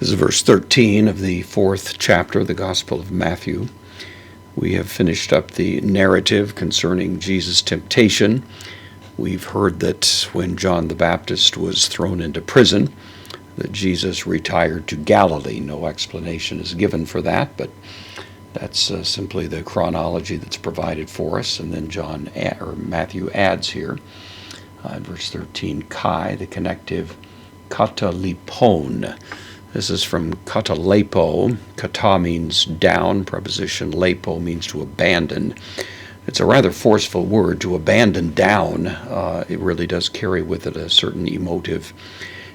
This is verse 13 of the 4th chapter of the Gospel of Matthew. We have finished up the narrative concerning Jesus' temptation. We've heard that when John the Baptist was thrown into prison, that Jesus retired to Galilee. No explanation is given for that, but that's simply the chronology that's provided for us. And then Matthew adds here, in verse 13, Kai, the connective katalipon. This is from katalepo. Kata means down. Preposition lepo means to abandon. It's a rather forceful word, to abandon down. It really does carry with it a certain emotive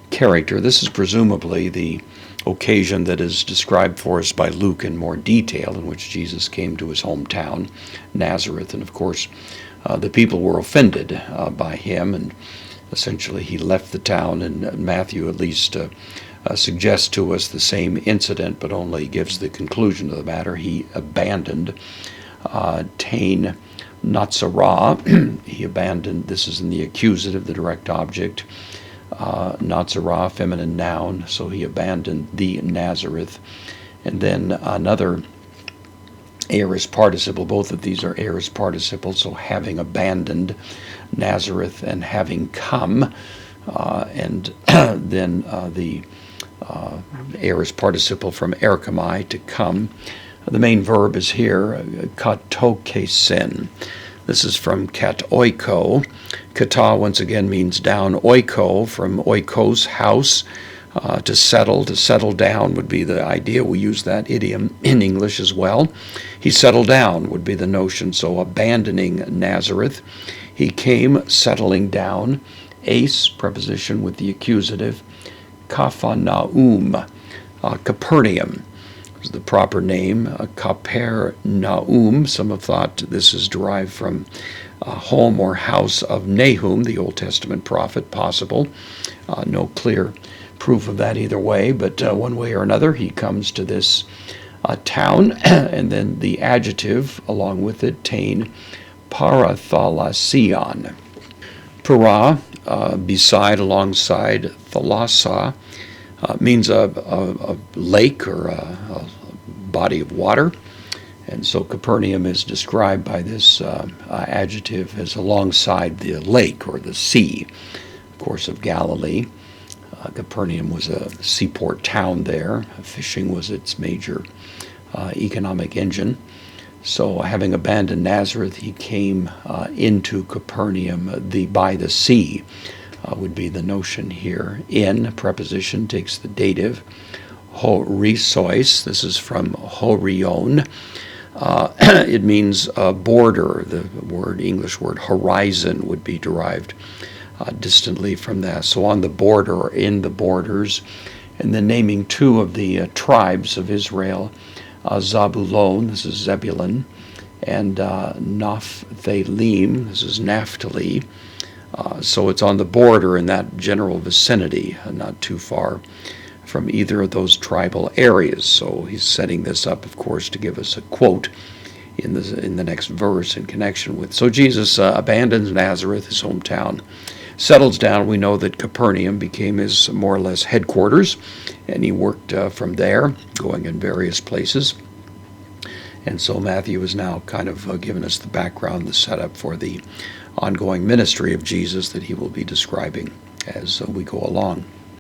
character. This is presumably the occasion that is described for us by Luke in more detail, in which Jesus came to his hometown, Nazareth, and of course the people were offended by him, and essentially he left the town, and Matthew at least suggests to us the same incident, but only gives the conclusion of the matter. He abandoned Tain Natsarah. He abandoned, this is in the accusative, the direct object, Natsarah, feminine noun, so he abandoned the Nazareth. And then another aorist participle, both of these are aorist participles, so having abandoned Nazareth and having come, and then the aorist participle from erkamai, to come. The main verb is here, katokesen. This is from katoiko. Kata, once again, means down. Oiko, from oikos, house. To settle down would be the idea. We use that idiom in English as well. He settled down would be the notion. So abandoning Nazareth, he came settling down. Ace, preposition with the accusative. Kaphanaum, Capernaum is the proper name. Capernaum, some have thought this is derived from home or house of Nahum, the Old Testament prophet, possible. No clear proof of that either way, but one way or another, he comes to this town, and then the adjective along with it, tain, parathalasian. Para, beside, alongside, thalassa, means a lake or a body of water. And so Capernaum is described by this adjective as alongside the lake or the sea, of course, of Galilee. Capernaum was a seaport town there. Fishing was its major economic engine. So having abandoned Nazareth, he came into Capernaum, by the sea, would be the notion here. In, preposition, takes the dative. Horisois, this is from horion. It means border. The English word horizon would be derived distantly from that. So on the border or in the borders. And then naming two of the tribes of Israel, Zabulon, this is Zebulun, and Naphthalim, this is Naphtali. So it's on the border in that general vicinity, not too far from either of those tribal areas. So he's setting this up, of course, to give us a quote in the next verse in connection with. So Jesus abandons Nazareth, his hometown, settles down. We know that Capernaum became his more or less headquarters, and he worked from there, going in various places. And so Matthew is now kind of given us the background, the setup for the ongoing ministry of Jesus that he will be describing as we go along.